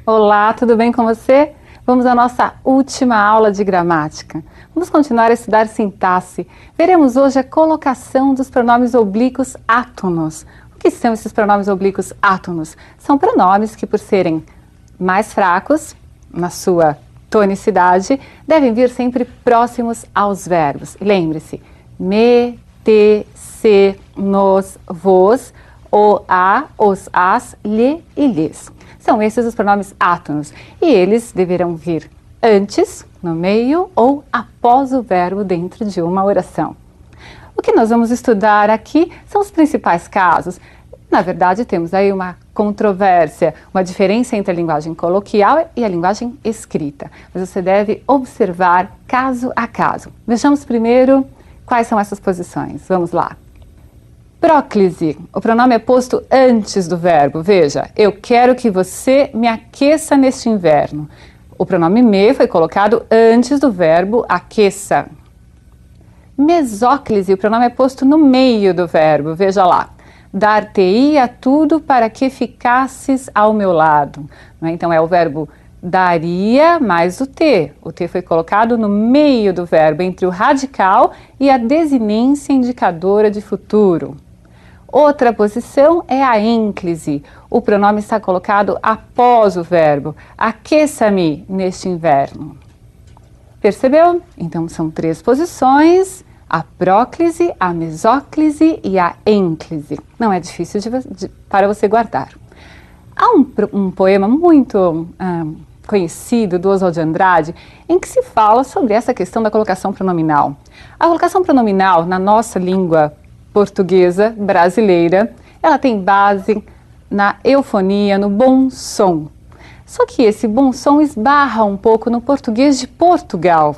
Olá, tudo bem com você? Vamos à nossa última aula de gramática. Vamos continuar a estudar sintaxe. Veremos hoje a colocação dos pronomes oblíquos átonos. O que são esses pronomes oblíquos átonos? São pronomes que, por serem mais fracos na sua tonicidade, devem vir sempre próximos aos verbos. Lembre-se, me, te, se, nos, vos, o, a, os, as, lhe e lhes. São esses os pronomes átonos e eles deverão vir antes, no meio ou após o verbo dentro de uma oração. O que nós vamos estudar aqui são os principais casos. Na verdade, temos aí uma controvérsia, uma diferença entre a linguagem coloquial e a linguagem escrita. Mas você deve observar caso a caso. Vejamos primeiro quais são essas posições. Vamos lá. Próclise. O pronome é posto antes do verbo. Veja, eu quero que você me aqueça neste inverno. O pronome me foi colocado antes do verbo aqueça. Mesóclise. O pronome é posto no meio do verbo. Veja lá. Dar-te-ia tudo para que ficasses ao meu lado. Então é o verbo daria mais o te. O te foi colocado no meio do verbo, entre o radical e a desinência indicadora de futuro. Outra posição é a ênclise. O pronome está colocado após o verbo. Aqueça-me neste inverno. Percebeu? Então são três posições: a próclise, a mesóclise e a ênclise. Não é difícil para você guardar. Há um poema muito conhecido do Oswald de Andrade em que se fala sobre essa questão da colocação pronominal. A colocação pronominal na nossa língua portuguesa brasileira, ela tem base na eufonia, no bom som. Só que esse bom som esbarra um pouco no português de Portugal,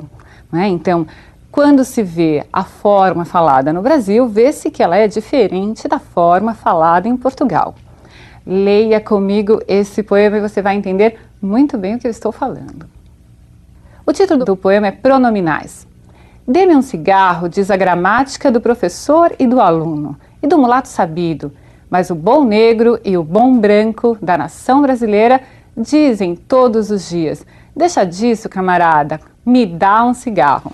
né? Então, quando se vê a forma falada no Brasil, vê-se que ela é diferente da forma falada em Portugal. Leia comigo esse poema e você vai entender muito bem o que eu estou falando. O título do poema é Pronominais. Dê-me um cigarro, diz a gramática do professor e do aluno, e do mulato sabido, mas o bom negro e o bom branco da nação brasileira dizem todos os dias: deixa disso, camarada, me dá um cigarro.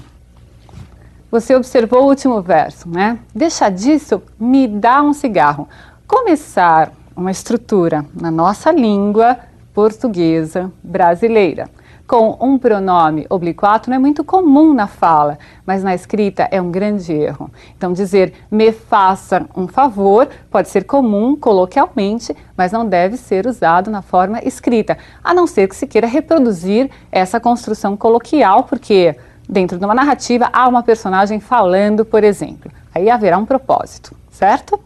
Você observou o último verso, né? Deixa disso, me dá um cigarro. Começar uma estrutura na nossa língua portuguesa brasileira com um pronome oblíquo átono é muito comum na fala, mas na escrita é um grande erro. Então dizer me faça um favor pode ser comum coloquialmente, mas não deve ser usado na forma escrita, a não ser que se queira reproduzir essa construção coloquial, porque dentro de uma narrativa há uma personagem falando, por exemplo. Aí haverá um propósito, certo?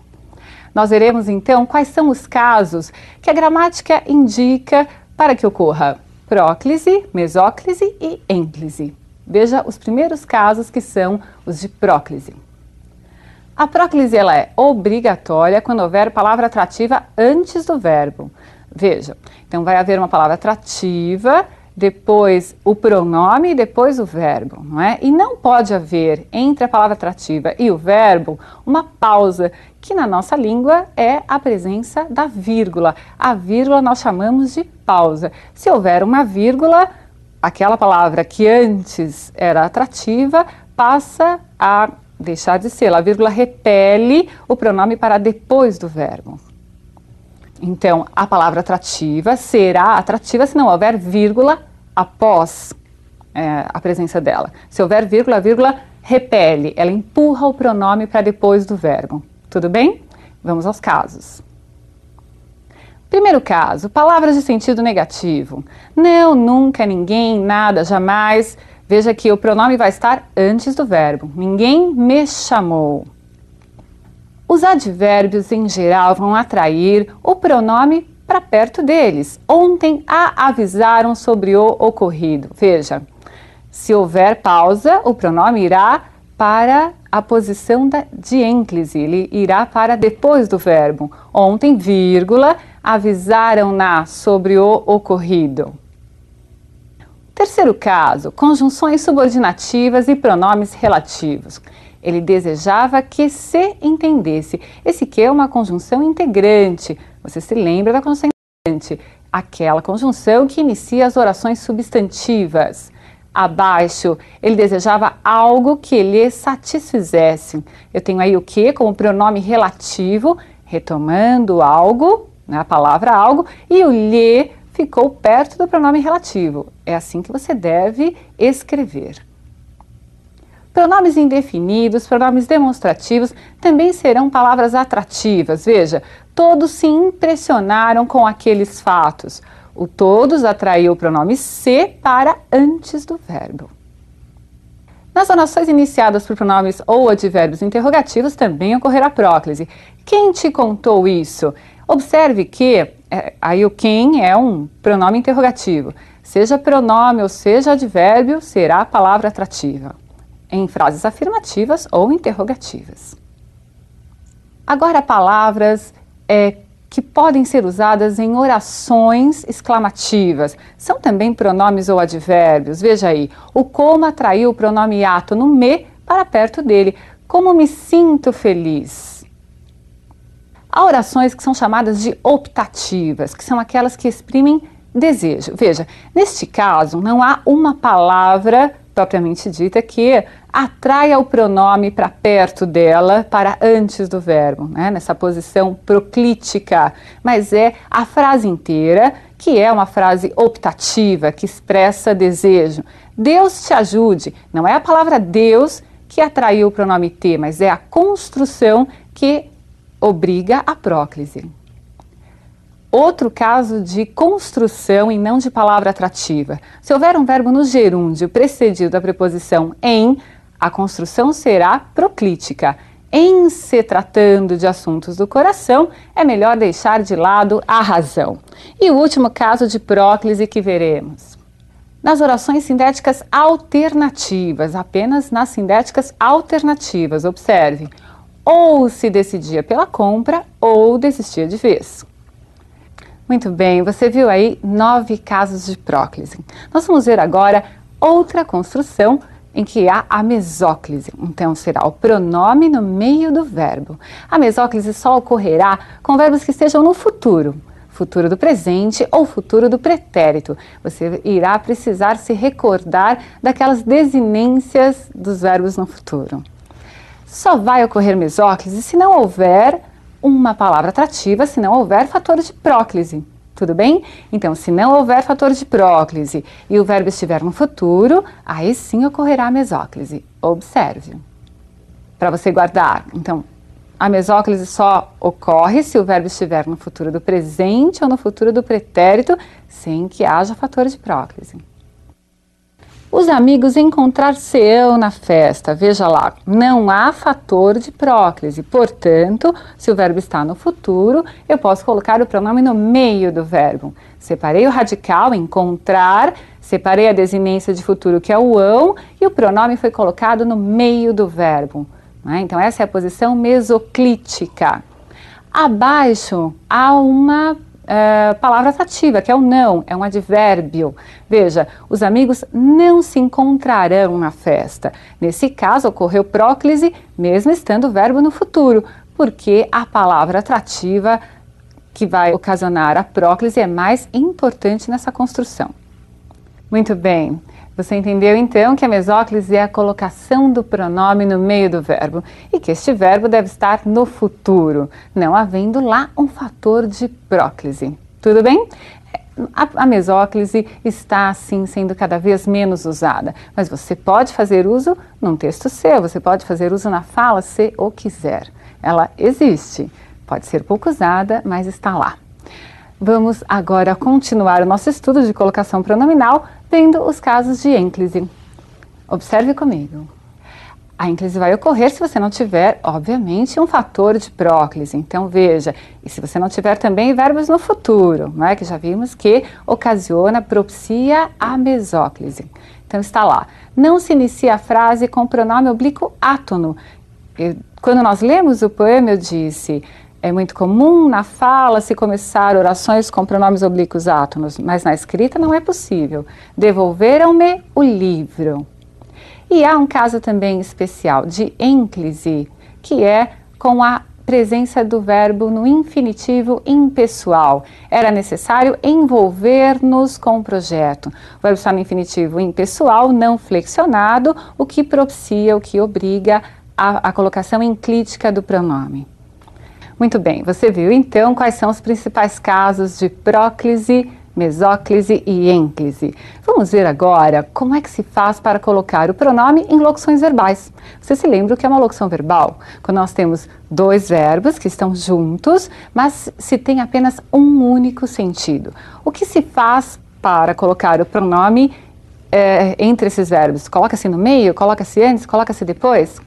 Nós veremos então quais são os casos que a gramática indica para que ocorra próclise, mesóclise e ênclise. Veja os primeiros casos, que são os de próclise. A próclise ela é obrigatória quando houver palavra atrativa antes do verbo. Veja, então vai haver uma palavra atrativa, depois o pronome e depois o verbo, não é? E não pode haver entre a palavra atrativa e o verbo uma pausa, que na nossa língua é a presença da vírgula. A vírgula nós chamamos de pausa. Se houver uma vírgula, aquela palavra que antes era atrativa passa a deixar de ser. A vírgula repele o pronome para depois do verbo. Então, a palavra atrativa será atrativa se não houver vírgula após a presença dela. Se houver vírgula, a vírgula repele, ela empurra o pronome para depois do verbo. Tudo bem? Vamos aos casos. Primeiro caso, palavras de sentido negativo. Não, nunca, ninguém, nada, jamais. Veja que o pronome vai estar antes do verbo. Ninguém me chamou. Os advérbios, em geral, vão atrair o pronome para perto deles. Ontem a avisaram sobre o ocorrido. Veja, se houver pausa, o pronome irá para a posição de ênclise, ele irá para depois do verbo. Ontem, vírgula, avisaram-na sobre o ocorrido. Terceiro caso, conjunções subordinativas e pronomes relativos. Ele desejava que se entendesse. Esse que é uma conjunção integrante. Você se lembra da conjunção integrante? aquela conjunção que inicia as orações substantivas. Abaixo, ele desejava algo que lhe satisfizesse. Eu tenho aí o que como pronome relativo, retomando algo, né, a palavra algo, e o lhe ficou perto do pronome relativo. É assim que você deve escrever. Pronomes indefinidos, pronomes demonstrativos também serão palavras atrativas. Veja, todos se impressionaram com aqueles fatos. O todos atraiu o pronome se para antes do verbo. Nas orações iniciadas por pronomes ou advérbios interrogativos também ocorrerá próclise. Quem te contou isso? Observe que aí o quem é um pronome interrogativo. Seja pronome ou seja advérbio, será a palavra atrativa, em frases afirmativas ou interrogativas. Agora, palavras que podem ser usadas em orações exclamativas. São também pronomes ou advérbios. Veja aí, o como atraiu o pronome átono me para perto dele. Como me sinto feliz. Há orações que são chamadas de optativas, que são aquelas que exprimem desejo. Veja, neste caso, não há uma palavra propriamente dita que atraia o pronome para perto dela, para antes do verbo, né? Nessa posição proclítica, mas é a frase inteira, que é uma frase optativa, que expressa desejo. Deus te ajude, não é a palavra Deus que atraiu o pronome te, mas é a construção que obriga a próclise. Outro caso de construção e não de palavra atrativa. Se houver um verbo no gerúndio precedido da preposição em, a construção será proclítica. Em se tratando de assuntos do coração, é melhor deixar de lado a razão. E o último caso de próclise que veremos. Nas orações sindéticas alternativas, apenas nas sindéticas alternativas, observe. Ou se decidia pela compra ou desistia de vez. Muito bem, você viu aí 9 casos de próclise. Nós vamos ver agora outra construção em que há a mesóclise. Então, será o pronome no meio do verbo. A mesóclise só ocorrerá com verbos que estejam no futuro. Futuro do presente ou futuro do pretérito. Você irá precisar se recordar daquelas desinências dos verbos no futuro. Só vai ocorrer mesóclise se não houver uma palavra atrativa, se não houver fator de próclise. Tudo bem? Então, se não houver fator de próclise e o verbo estiver no futuro, aí sim ocorrerá a mesóclise. Observe. Para você guardar. Então, a mesóclise só ocorre se o verbo estiver no futuro do presente ou no futuro do pretérito, sem que haja fator de próclise. Os amigos encontrar-se-ão na festa. Veja lá, não há fator de próclise. Portanto, se o verbo está no futuro, eu posso colocar o pronome no meio do verbo. Separei o radical, encontrar, separei a desinência de futuro, que é o ão, e o pronome foi colocado no meio do verbo. Né? Então, essa é a posição mesoclítica. Abaixo, há uma palavra atrativa, que é o não, é um advérbio. Veja, os amigos não se encontrarão na festa. Nesse caso, ocorreu próclise, mesmo estando o verbo no futuro, porque a palavra atrativa que vai ocasionar a próclise é mais importante nessa construção. Muito bem. Você entendeu então que a mesóclise é a colocação do pronome no meio do verbo e que este verbo deve estar no futuro, não havendo lá um fator de próclise. Tudo bem? A mesóclise está, assim, sendo cada vez menos usada, mas você pode fazer uso num texto seu, você pode fazer uso na fala se o quiser. Ela existe, pode ser pouco usada, mas está lá. Vamos agora continuar o nosso estudo de colocação pronominal, vendo os casos de ênclise. Observe comigo. A ênclise vai ocorrer se você não tiver, obviamente, um fator de próclise. Então, veja, e se você não tiver também verbos no futuro, não é? Que já vimos que ocasiona, propicia a mesóclise. Então, está lá. Não se inicia a frase com o pronome oblíquo átono. Quando nós lemos o poema, eu disse... É muito comum na fala se começar orações com pronomes oblíquos átonos, mas na escrita não é possível. Devolveram-me o livro. E há um caso também especial de ênclise, que é com a presença do verbo no infinitivo impessoal. Era necessário envolver-nos com o projeto. O verbo está no infinitivo impessoal, não flexionado, o que propicia, o que obriga a colocação enclítica do pronome. Muito bem, você viu então quais são os principais casos de próclise, mesóclise e ênclise. Vamos ver agora como é que se faz para colocar o pronome em locuções verbais. Você se lembra o que é uma locução verbal? Quando nós temos dois verbos que estão juntos, mas se tem apenas um único sentido. O que se faz para colocar o pronome entre esses verbos? Coloca-se no meio, coloca-se antes, coloca-se depois?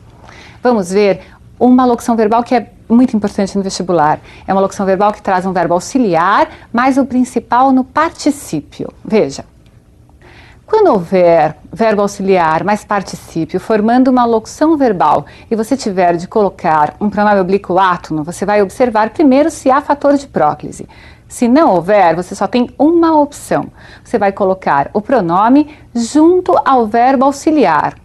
Vamos ver uma locução verbal que é muito importante no vestibular. É uma locução verbal que traz um verbo auxiliar, mas o principal no particípio. Veja, quando houver verbo auxiliar mais particípio formando uma locução verbal e você tiver de colocar um pronome oblíquo átono, você vai observar primeiro se há fator de próclise. Se não houver, você só tem uma opção. Você vai colocar o pronome junto ao verbo auxiliar.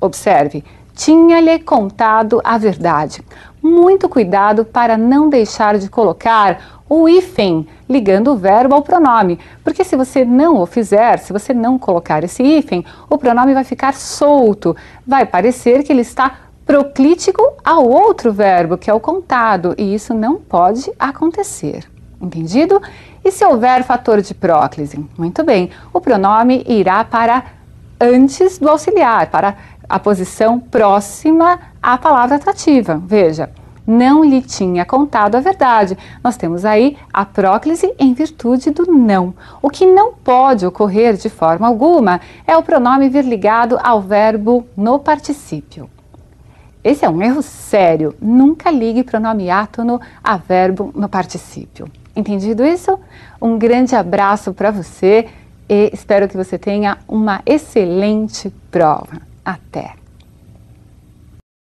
Observe, tinha-lhe contado a verdade. Muito cuidado para não deixar de colocar o hífen ligando o verbo ao pronome, porque se você não o fizer, se você não colocar esse hífen, o pronome vai ficar solto, vai parecer que ele está proclítico ao outro verbo, que é o contado, e isso não pode acontecer. Entendido? E se houver fator de próclise? Muito bem, o pronome irá para antes do auxiliar, para a posição próxima à palavra atrativa. Veja, não lhe tinha contado a verdade. Nós temos aí a próclise em virtude do não. O que não pode ocorrer de forma alguma é o pronome vir ligado ao verbo no particípio. Esse é um erro sério. Nunca ligue pronome átono a verbo no particípio. Entendido isso? Um grande abraço para você e espero que você tenha uma excelente prova. Até!